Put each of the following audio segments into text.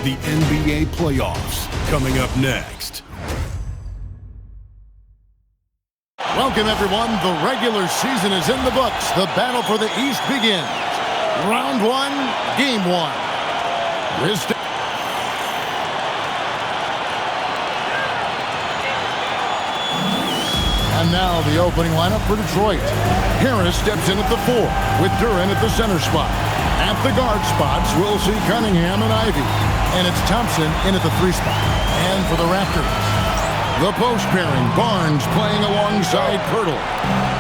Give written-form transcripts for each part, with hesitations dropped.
the NBA playoffs, coming up next. Welcome, everyone. The regular season is in the books. The battle for the East begins. Round one, game one. And now the opening lineup for Detroit. Harris steps in at the 4, with Duren at the center spot. At the guard spots, we'll see Cunningham and Ivey. And it's Thompson in at the 3 spot. And for the Raptors, the post pairing, Barnes playing alongside Pirtle.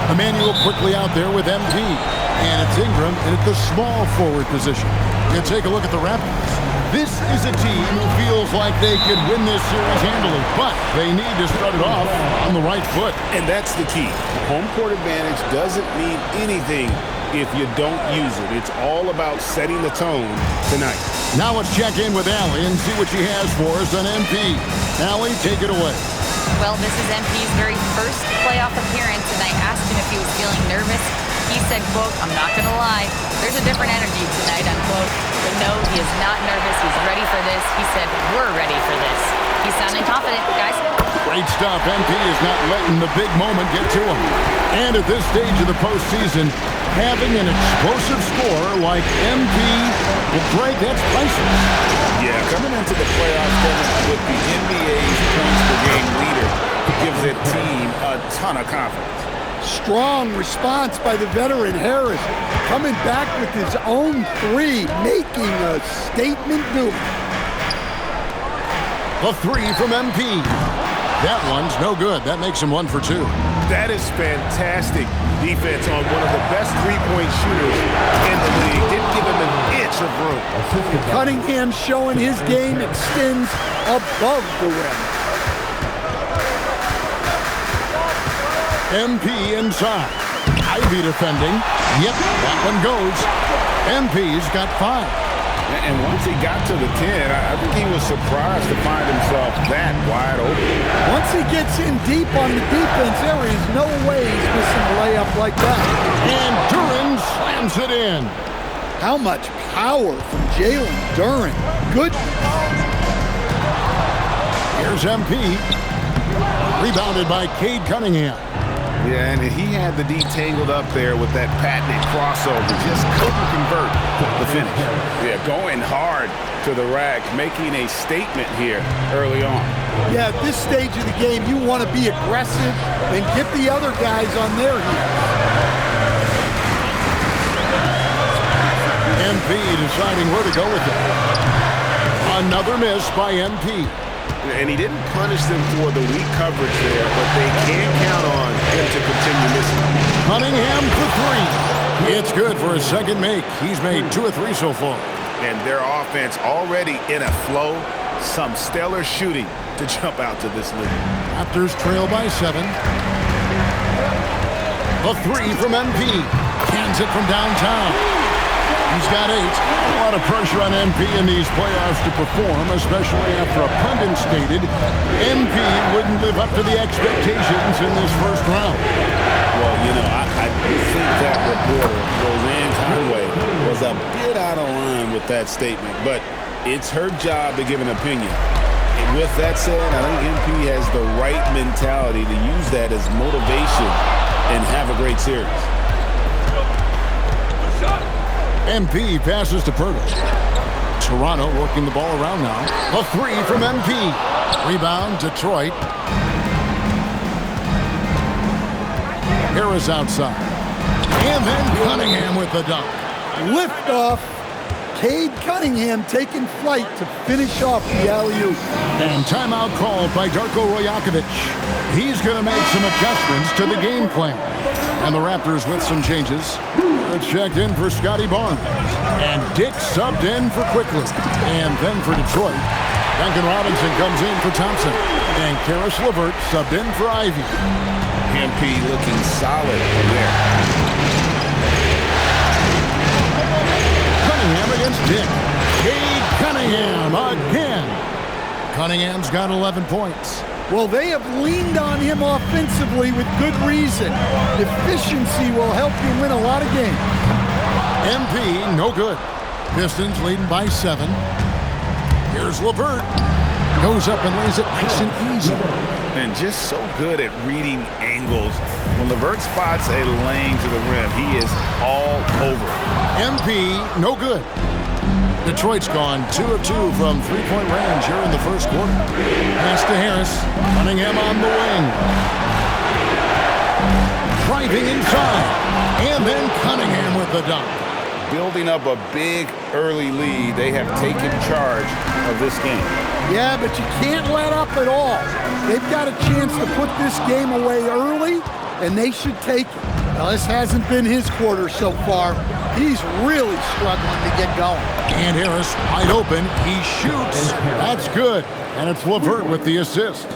Emmanuel quickly out there with MP. And it's Ingram in at the small forward position. You take a look at the Raptors. This is a team who feels like they could win this series handily, but they need to start it off on the right foot. And that's the key. Home court advantage doesn't mean anything if you don't use it. It's all about setting the tone tonight. Now let's check in with Allie and see what she has for us on MP. Allie, take it away. Well, this is MP's very first playoff appearance, and I asked him if he was feeling nervous. He said, quote, "I'm not going to lie, there's a different energy tonight," unquote. But no, he is not nervous. He's ready for this. He said, "We're ready for this." He's sounding confident, guys. Great stuff. MP is not letting the big moment get to him. And at this stage of the postseason, having an explosive scorer like MP, well, Greg, that's priceless. Yeah, coming into the playoffs with the NBA's points per game leader gives that team a ton of confidence. Strong response by the veteran Harris, coming back with his own 3, making a statement move. The 3 from MP. That one's no good. That makes him 1 for 2. That is fantastic defense on one of the best three-point shooters in the league. Didn't give him an inch of room. Cunningham showing his game extends above the rim. MP inside. Ivey defending. Yep, that one goes. MP's got 5. And once he got to the 10, I think he was surprised to find himself that wide open. Once he gets in deep on the defense, there is no way he's missing a layup like that. And Duren slams it in. How much power from Jalen Duren. Good. Here's MP. Rebounded by Cade Cunningham. Yeah, and he had the D tangled up there with that patented crossover. Just couldn't convert the finish. Yeah, going hard to the rack, making a statement here early on. Yeah, at this stage of the game, you want to be aggressive and get the other guys on their heels. MP deciding where to go with it. Another miss by MP. And he didn't punish them for the weak coverage there, but they can count on him to continue missing. Cunningham for 3. It's good for his second make. He's made 2 of 3 so far. And their offense already in a flow. Some stellar shooting to jump out to this lead. Raptors trail by 7. A 3 from MP. Cans it from downtown. He's got 8. A lot of pressure on MP in these playoffs to perform, especially after a pundit stated MP wouldn't live up to the expectations in this first round. Well, you know, I think that reporter, Roseanne Conway, was a bit out of line with that statement, but it's her job to give an opinion. And with that said, I think MP has the right mentality to use that as motivation and have a great series. MP passes to Pirtle. Toronto working the ball around now. A 3 from MP. Rebound, Detroit. Harris outside. And then Cunningham with the dunk. Lift off. Cade Cunningham taking flight to finish off the alley-oop. And timeout called by Darko Rajakovic. He's going to make some adjustments to the game plan. And the Raptors with some changes. Checked in for Scotty Barnes. And Dick subbed in for Quickly. And then for Detroit, Duncan Robinson comes in for Thompson. And Karis LeVert subbed in for Ivey. MP looking solid from there. Cunningham against Dick. Cade Cunningham again. Cunningham's got 11 points. Well, they have leaned on him offensively with good reason. Efficiency will help you win a lot of games. MP, no good. Pistons leading by 7. Here's Here's LeVert. Goes up and lays it nice and easy. And just so good at reading angles. When LeVert spots a lane to the rim, he is all over it. MP, no good. Detroit's gone 2 of 2 from three-point range here in the first quarter. Pass to Harris. Cunningham on the wing. Driving inside. And then Cunningham with the dunk. Building up a big early lead. They have taken charge of this game. Yeah, but you can't let up at all. They've got a chance to put this game away early, and they should take it. Now, this hasn't been his quarter so far. He's really struggling to get going. And Harris wide open. He shoots. That's good. And it's LeVert with the assist.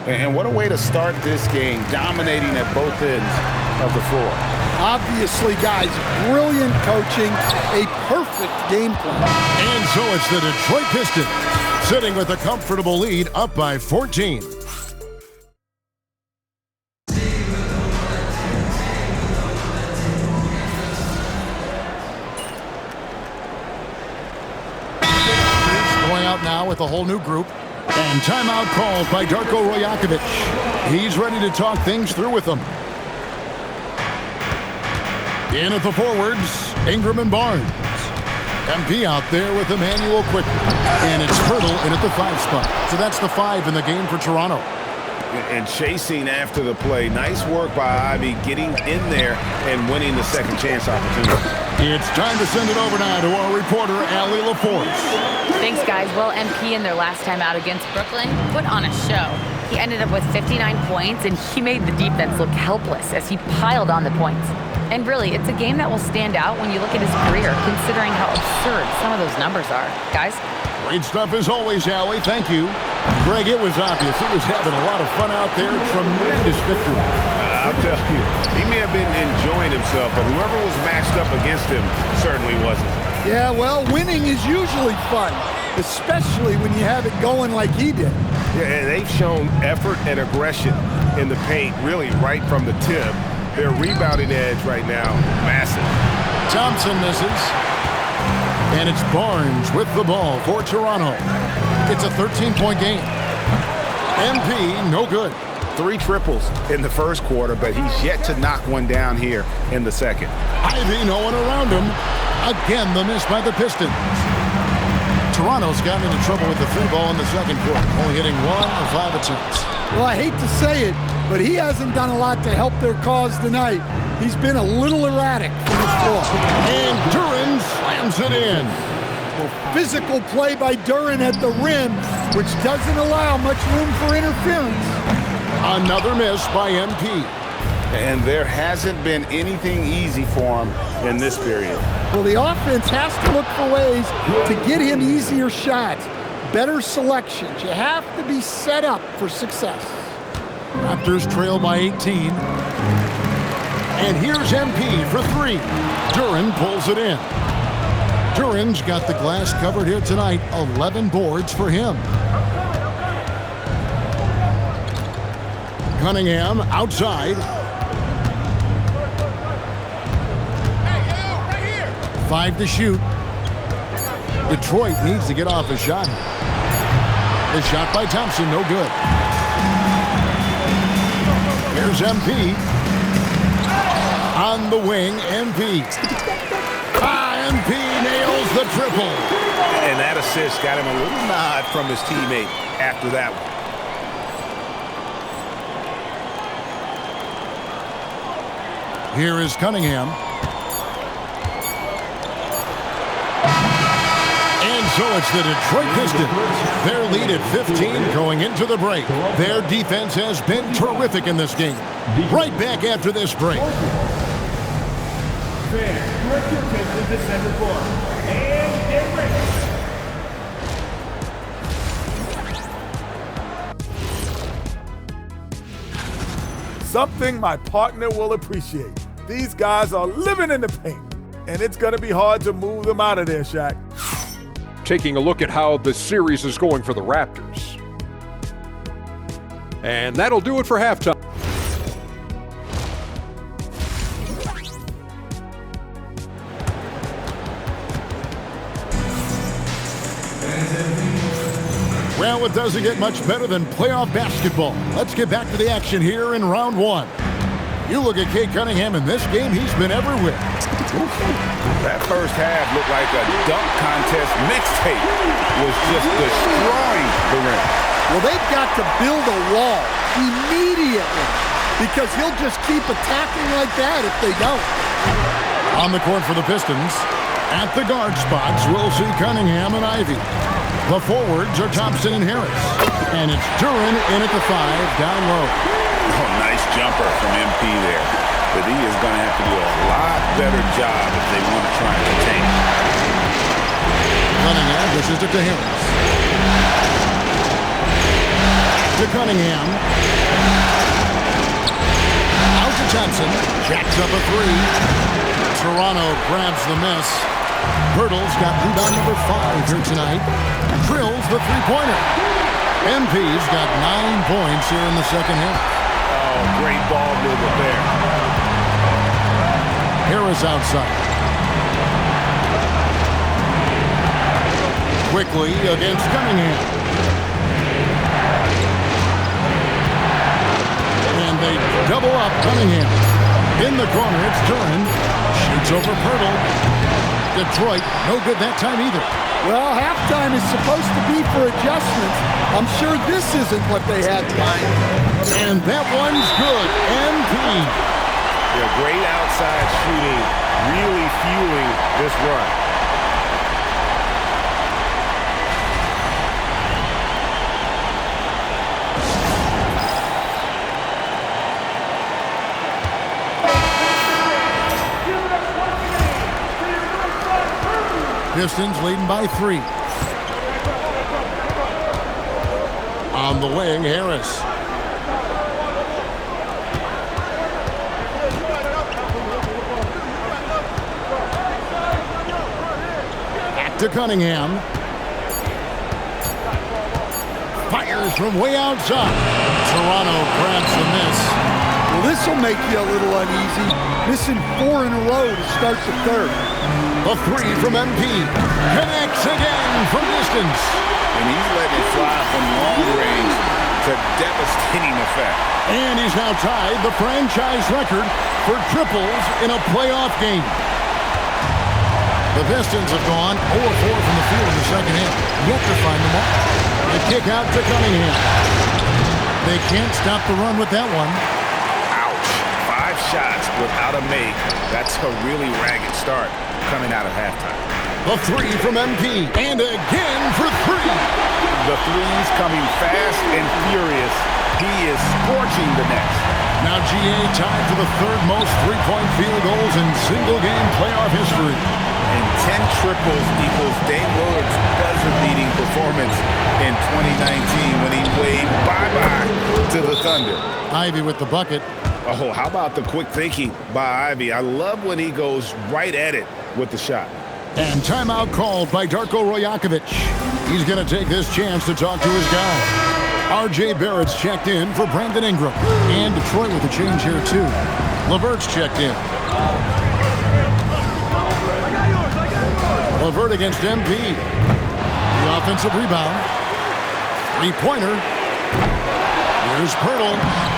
And what a way to start this game, dominating at both ends of the floor. Obviously, guys, brilliant coaching, a perfect game plan. And so it's the Detroit Pistons sitting with a comfortable lead up by 14. Going out now with a whole new group. And timeout called by Darko Rajakovic. He's ready to talk things through with them. In at the forwards, Ingram and Barnes. MP out there with Emmanuel quickly. And it's Hurdle in at the 5 spot. So that's the 5 in the game for Toronto. And chasing after the play. Nice work by Ivy getting in there and winning the second chance opportunity. It's time to send it over now to our reporter, Allie LaForce. Thanks, guys. Well, MP in their last time out against Brooklyn put on a show. He ended up with 59 points, and he made the defense look helpless as he piled on the points. And really, it's a game that will stand out when you look at his career, considering how absurd some of those numbers are. Guys? Great stuff as always, Allie. Thank you. Greg, it was obvious. He was having a lot of fun out there. Tremendous victory. I'll tell you, he may have been enjoying himself, but whoever was matched up against him certainly wasn't. Yeah, well, winning is usually fun, especially when you have it going like he did. Yeah, and they've shown effort and aggression in the paint, really right from the tip. Their rebounding edge right now, massive. Thompson misses. And it's Barnes with the ball for Toronto. It's a 13-point game. MP, no good. 3 triples in the first quarter, but he's yet to knock one down here in the second. Ivy, no one around him. Again, the miss by the Pistons. Toronto's gotten into trouble with the 3 ball in the second quarter, only hitting 1 of 5 attempts. Well, I hate to say it, but he hasn't done a lot to help their cause tonight. He's been a little erratic from the floor. And Duren slams it in. Well, physical play by Duren at the rim, which doesn't allow much room for interference. Another miss by MP. And there hasn't been anything easy for him in this period. Well, the offense has to look for ways to get him easier shots, better selections. You have to be set up for success. Raptors trail by 18. And here's MP for 3. Duren pulls it in. Duren's got the glass covered here tonight. 11 boards for him. Cunningham outside. 5 to shoot. Detroit needs to get off a shot. The shot by Thompson, no good. Here's MP. On the wing, MP. MP nails the triple. And that assist got him a little nod from his teammate after that one. Here is Cunningham. And so it's the Detroit Pistons. Their lead at 15 going into the break. Their defense has been terrific in this game. Right back after this break. Direct your attention to center court. And get ready. Something my partner will appreciate. These guys are living in the paint, and it's going to be hard to move them out of there, Shaq. Taking a look at how the series is going for the Raptors. And that'll do it for halftime. Well, it doesn't get much better than playoff basketball. Let's get back to the action here in round one. You look at Cade Cunningham in this game, he's been everywhere. That first half looked like a dunk contest mixtape. Was just destroying the rim. Well, they've got to build a wall immediately because he'll just keep attacking like that if they don't. On the court for the Pistons, at the guard spots, we'll see Cunningham and Ivy. The forwards are Thompson and Harris. And it's Duren in at the 5, down low. Oh, nice jumper from MP there. But he is going to have to do a lot better job if they want to try and contain him. Cunningham dishes it to Harris. To Cunningham. Out to Thompson. Jacks up a 3. Toronto grabs the miss. Hurdle's got rebound number 5 here tonight. Drills the three-pointer. MP's got 9 points here in the second half. Oh, great ball movement there. Harris outside. Quickly against Cunningham. And they double up Cunningham. In the corner, it's Duren. Shoots over Pirtle. Detroit, no good that time either. Well, halftime is supposed to be for adjustments. I'm sure this isn't what they had in mind. And that one's good. MP. Yeah, great outside shooting, really fueling this run. Pistons leading by 3. On the wing, Harris. Back to Cunningham. Fires from way outside. Toronto grabs the miss. Well, this will make you a little uneasy. Missing 4 in a row to start the third. A 3 from MP. Connects again from distance. And he's letting it fly from long range to devastating effect. And he's now tied the franchise record for triples in a playoff game. The Pistons have gone 0-4 from the field in the second half. Yet to find the mark. The kick out to Cunningham. They can't stop the run with that one. Ouch. 5 shots without a make. That's a really ragged start coming out of halftime. A 3 from MP. And again for 3. The threes coming fast and furious. He is scorching the nets. Now GA tied for the 3rd most three-point field goals in single-game playoff history. And 10 triples equals Dame Lillard's buzzer-beating performance in 2019 when he waved bye-bye to the Thunder. Ivy with the bucket. Oh, how about the quick thinking by Ivy? I love when he goes right at it with the shot. And timeout called by Darko Rajakovic. He's going to take this chance to talk to his guy. R.J. Barrett's checked in for Brandon Ingram. And Detroit with a change here, too. LeVert's checked in. LeVert against MP. The offensive rebound. Three-pointer. Here's Pirtle.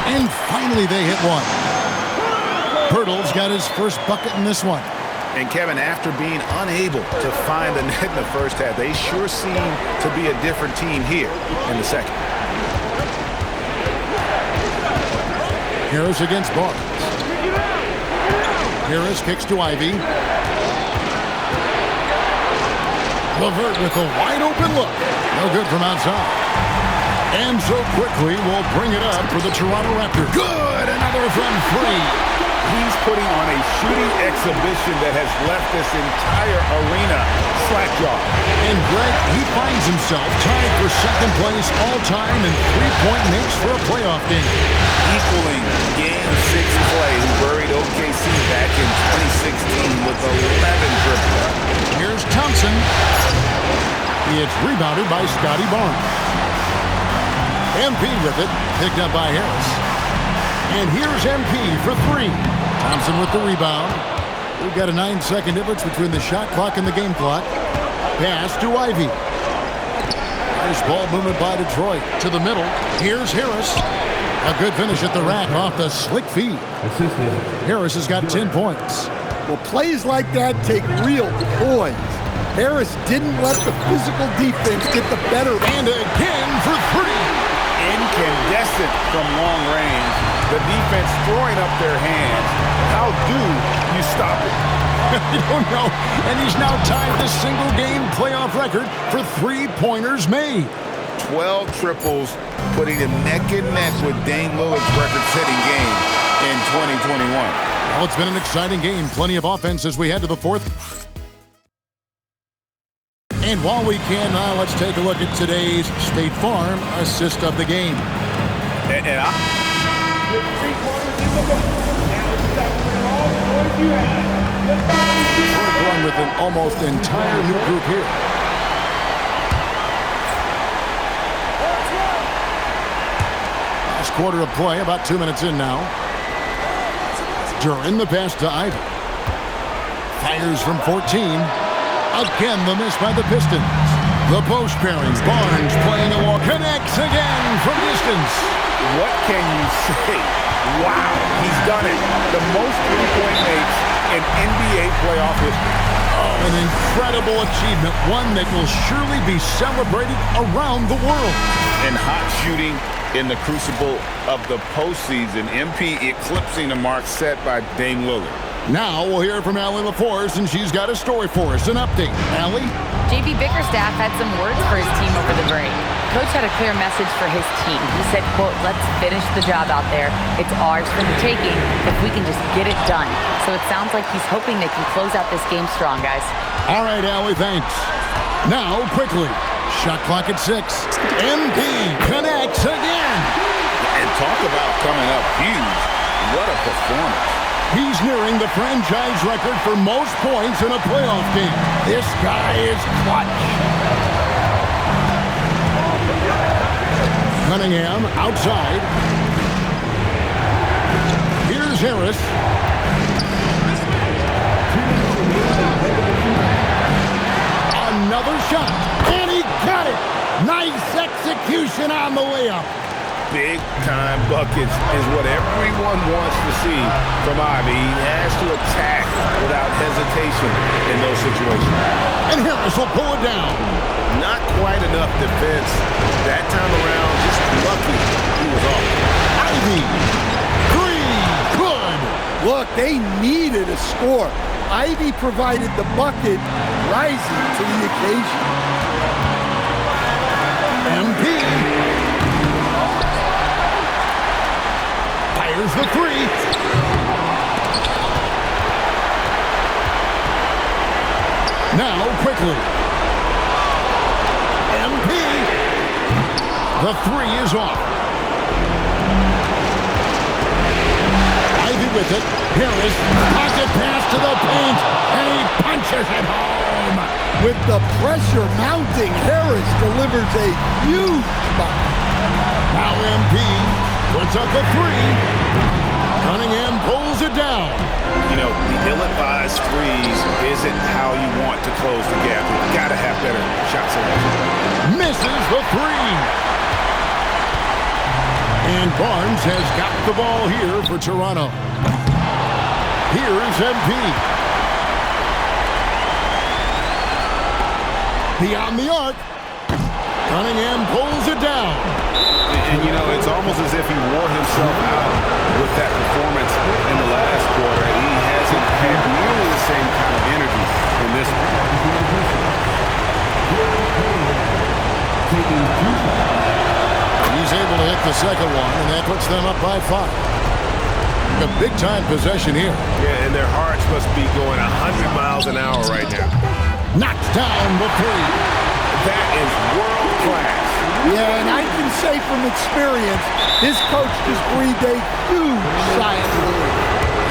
And finally they hit one. Pirtle's got his first bucket in this one. And Kevin, after being unable to find the net in the first half, they sure seem to be a different team here in the second. Harris against Barnes. Harris kicks to Ivy. LeVert with a wide open look. No good from outside. And so quickly we'll bring it up for the Toronto Raptors. Good! Another from 3. He's putting on a shooting exhibition that has left this entire arena slack-jawed. And Greg, he finds himself tied for second place all-time in three-point makes for a playoff game. Equaling Game 6 play, who buried OKC back in 2016 with 11 triples. Here's Thompson. It's rebounded by Scotty Barnes. MP with it, picked up by Harris. And here's MP for 3. Thompson with the rebound. We've got a 9-second difference between the shot clock and the game clock. Pass to Ivy. Nice ball movement by Detroit. To the middle. Here's Harris. A good finish at the rack off the slick feed. Harris has got 10 points. Well, plays like that take real poise. Harris didn't let the physical defense get the better. And again for 3. Incandescent from long range. The defense throwing up their hands. How do you stop it? I don't know. And he's now tied the single-game playoff record for three-pointers made. 12 triples, putting him neck and neck with Dame Lillard's record-setting game in 2021. Well, it's been an exciting game. Plenty of offense as we head to the fourth. And while we can, now let's take a look at today's State Farm assist of the game. Run with an almost entire new group here. Last quarter of play, about 2 minutes in now. Duran, the pass to Ivy. Fires from 14. Again, the miss by the Pistons. The post pairing. Barnes playing a wall. Connects again from distance. What can you say? Wow, he's done it. The most three-point makes in NBA playoff history. Oh, an incredible achievement. One that will surely be celebrated around the world. And hot shooting in the crucible of the postseason. MP eclipsing the mark set by Dame Lillard. Now we'll hear from Allie LaForce, and she's got a story for us. An update. Allie? JB Bickerstaff had some words for his team over the break. Coach had a clear message for his team. He said, quote, "Let's finish the job out there. It's ours for the taking if we can just get it done." So it sounds like he's hoping they can close out this game strong, guys. All right, Allie, thanks. Now, quickly, shot clock at 6. MP connects again. And talk about coming up huge. What a performance. He's nearing the franchise record for most points in a playoff game. This guy is clutch. Cunningham outside. Here's Harris. Another shot. And he got it. Nice execution on the layup. Big-time buckets is what everyone wants to see from Ivy. He has to attack without hesitation in those situations. And Harris will pull it down. Not quite enough defense that time around. Just lucky he was off. Ivy. 3. Good. Look, they needed a score. Ivy provided the bucket, rising to the occasion. MP. Fires the 3. Now, quickly. MP. The 3 is off. Ivy with it. Harris. Pocket pass to the paint. And he punches it home. With the pressure mounting, Harris delivers a huge bucket. Now MP puts up a 3. Cunningham pulls it down. You know, the ill-advised freeze isn't how you want to close the gap. You've got to have better shot selection. Misses the 3. And Barnes has got the ball here for Toronto. Here's MP. Beyond the arc. Cunningham pulls it down. And, you know, it's almost as if he wore himself out with that performance in the last quarter. He hasn't had nearly the same kind of energy in this one. He's able to hit the second one, and that puts them up by 5. A big-time possession here. Yeah, and their hearts must be going 100 miles an hour right now. Knocks down the 3. That is world class. Yeah, and I can say from experience, his coach just breathed a huge sigh of relief.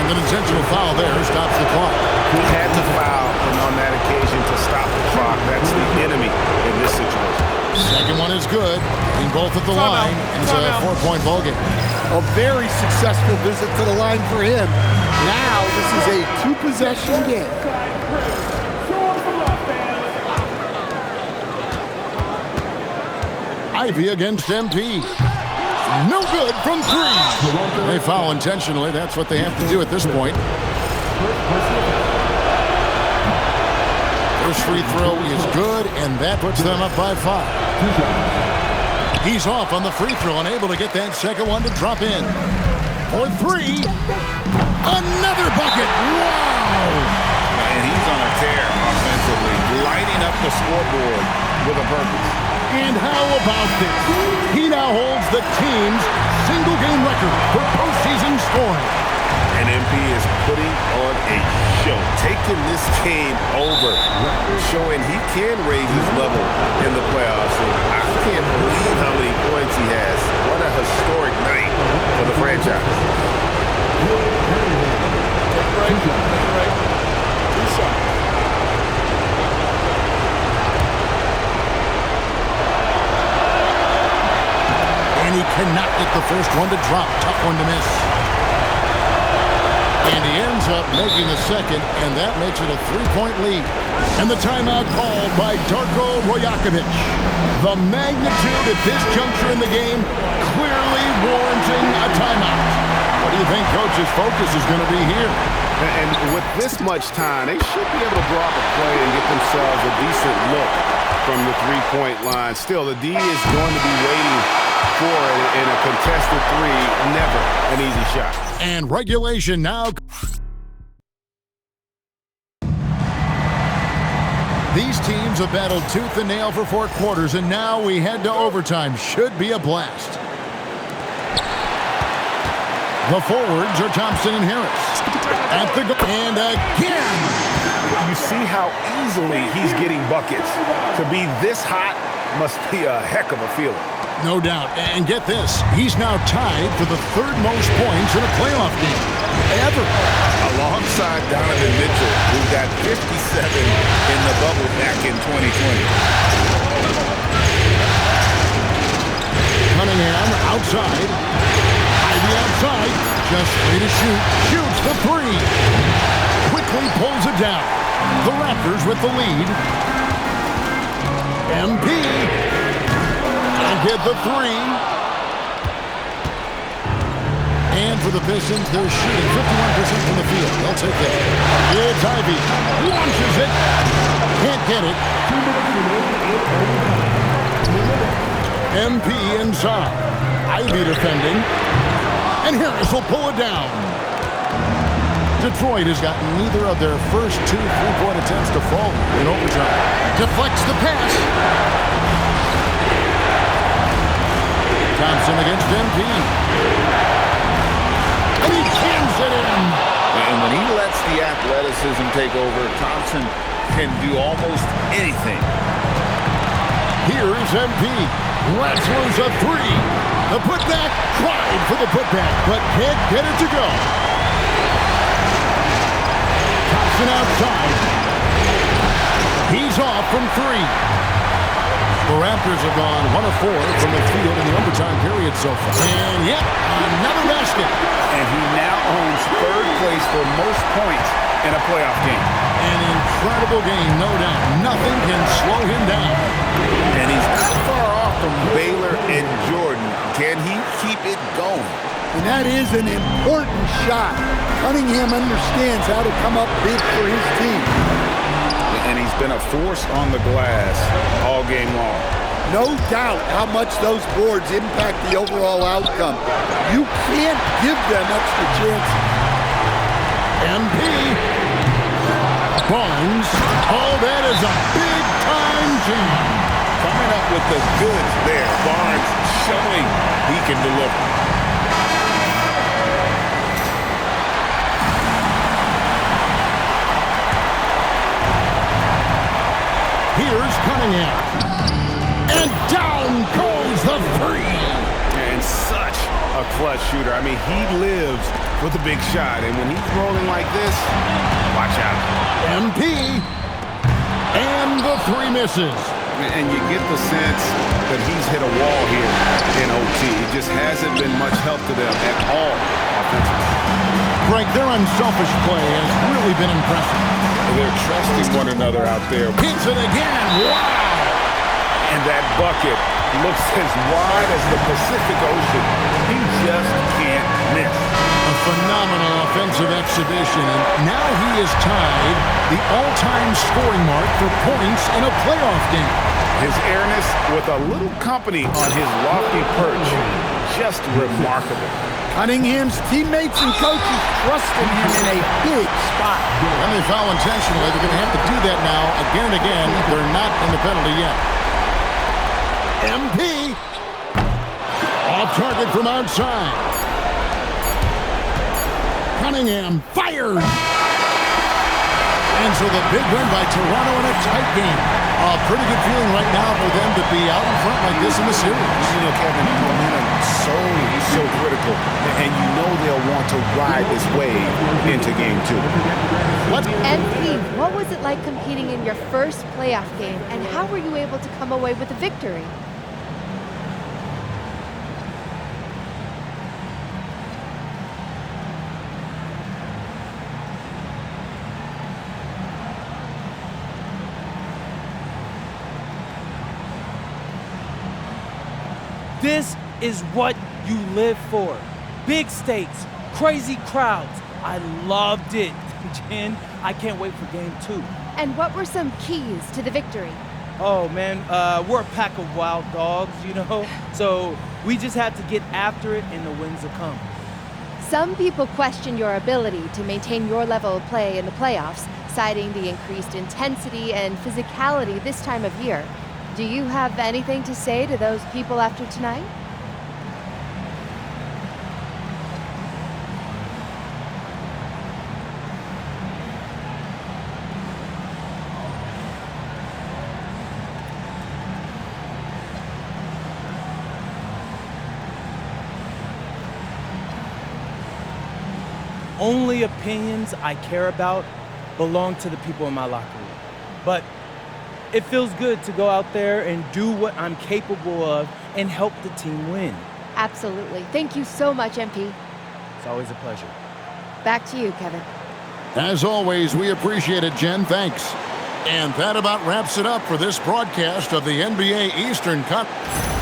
And an intentional foul there stops the clock. He had to foul, and on that occasion to stop the clock. That's the enemy in this situation. Second one is good. In both at the line, and it's a 4-point ball game. A very successful visit to the line for him. Now this is a 2-possession game. Ivy against MP. No good from three. They foul intentionally. That's what they have to do at this point. First free throw is good, and that puts them up by 5. He's off on the free throw, unable to get that second one to drop in. For three. Another bucket. Wow! And he's on a tear offensively, lighting up the scoreboard with a purpose. And how about this? He now holds the team's single-game record for postseason scoring. And MP is putting on a show, taking this team over, showing he can raise his level in the playoffs. And I can't believe how many points he has. What a historic night for the franchise. And he cannot get the first one to drop. Tough one to miss. And he ends up making the second, and that makes it a 3-point lead. And the timeout called by Darko Rajakovic. The magnitude at this juncture in the game clearly warranting a timeout. What do you think Coach's focus is going to be here? And with this much time, they should be able to draw up a play and get themselves a decent look from the three-point line. Still, the D is going to be waiting for it in a contested three. Never an easy shot. And regulation now. These teams have battled tooth and nail for 4 quarters, and now we head to overtime. Should be a blast. The forwards are Thompson and Harris. At the goal, and again! You see how easily he's getting buckets. To be this hot must be a heck of a feeling. No doubt. And get this, he's now tied for the 3rd most points in a playoff game ever. Alongside Donovan Mitchell, who got 57 in the bubble back in 2020. Cunningham outside. Ivy outside. Just free to shoot. Shoots the 3. Quickly pulls it down. The Raptors with the lead. MP. Get the 3. And for the Pistons, they're shooting 51% from the field. They'll take that. It's Ivy. Launches it. Can't get it. MP inside. Ivy defending. And Harris will pull it down. Detroit has gotten neither of their first 2 3-point attempts to fall in overtime. Deflects the pass. Thompson against MP. And he jams it in. And when he lets the athleticism take over, Thompson can do almost anything. Here's MP. Wrestlers a 3. The putback, tried for the putback, but can't get it to go. Thompson outside. He's off from 3. The Raptors have gone 1 of 4 from the field in the overtime period so far. And yet, another basket. And he now owns 3rd place for most points in a playoff game. An incredible game, no doubt. Nothing can slow him down. And he's not far off from Baylor and Jordan. Can he keep it going? And that is an important shot. Cunningham understands how to come up big for his team. And he's been a force on the glass all game long. No doubt how much those boards impact the overall outcome. You can't give them extra chances. MP. Barnes. Oh, that is a big-time jam. Coming up with the goods there. Barnes showing he can deliver. Here's Cunningham. And down goes the 3. And such a clutch shooter. I mean, he lives for the big shot. And when he's rolling like this, watch out. MP. And the 3 misses. And you get the sense that he's hit a wall here in OT. It just hasn't been much help to them at all offensively. Greg, their unselfish play has really been impressive. They're trusting one another out there. Hits it again. Wow! And that bucket looks as wide as the Pacific Ocean. He just can't miss. A phenomenal offensive exhibition, and now he is tied the all-time scoring mark for points in a playoff game. His airness with a little company on his lofty perch, just remarkable. Cunningham's teammates and coaches trusting him in a big spot. And they foul intentionally. They're going to have to do that now again and again. They're not in the penalty yet. MP off target from outside. Cunningham fires. And so the big win by Toronto in a tight game. A pretty good feeling right now for them to be out in front like this in the series. You know, Kevin, momentum so critical. And you know they'll want to ride this wave into game 2. MP, what was it like competing in your first playoff game, and how were you able to come away with a victory? This is what you live for. Big stakes, crazy crowds. I loved it. Jen, I can't wait for game 2. And what were some keys to the victory? Oh, man, we're a pack of wild dogs, you know? So we just have to get after it and the wins will come. Some people question your ability to maintain your level of play in the playoffs, citing the increased intensity and physicality this time of year. Do you have anything to say to those people after tonight? Only opinions I care about belong to the people in my locker room. But it feels good to go out there and do what I'm capable of and help the team win. Absolutely. Thank you so much, MP. It's always a pleasure. Back to you, Kevin. As always, we appreciate it, Jen. Thanks. And that about wraps it up for this broadcast of the NBA Eastern Conference.